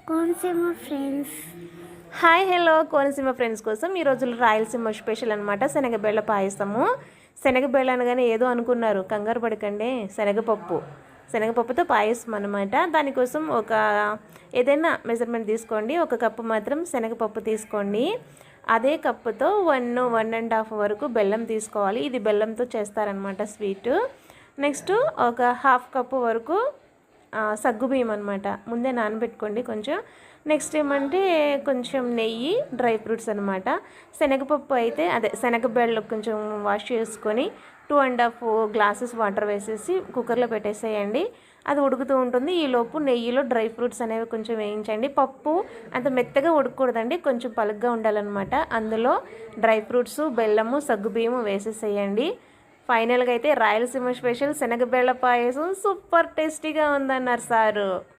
Konaseema friends. Hi hello Konaseema friends కోసం ఈ రోజుల్లో రాయలసీమ స్పెషల్ అనమాట శనగబేళ్ళ పాయసము. శనగబేళ్ళ అనగానే ఏదో అనుకున్నారు, కంగారు పడకండి. శనగపప్పుతో పాయసం అనమాట. దానికోసం ఏదైనా మెజర్మెంట్ తీసుకోండి. 1 కప్పు మాత్రం శనగపప్పు తీసుకోండి. అదే కప్పుతో 1.5 వరకు బెల్లం తీసుకోవాలి. ఇది బెల్లంతో చేస్తారనమాట స్వీటు. నెక్స్ట్ ఒక 1/2 కప్పు వరకు సగ్గుబియ్యం అనమాట, ముందే నానబెట్టుకోండి కొంచెం. నెక్స్ట్ ఏమంటే కొంచెం నెయ్యి, డ్రై ఫ్రూట్స్ అనమాట. శనగపప్పు అయితే శనగబెళ్ళు కొంచెం వాష్ చేసుకొని 2.5 గ్లాసెస్ వాటర్ వేసేసి కుక్కర్లో పెట్టేసేయండి. అది ఉడుకుతూ ఉంటుంది. ఈలోపు నెయ్యిలో డ్రై ఫ్రూట్స్ అనేవి కొంచెం వేయించండి. పప్పు అంత మెత్తగా ఉడకకూడదండి, కొంచెం పలుగ్గా ఉండాలన్నమాట. అందులో డ్రై ఫ్రూట్స్, బెల్లము, సగ్గుబియ్యము వేసేసేయండి. ఫైనల్గా అయితే రాయలసీమ స్పెషల్ శనగబేళ్ళ పాయసం సూపర్ టేస్టీగా ఉందన్నారు సారు.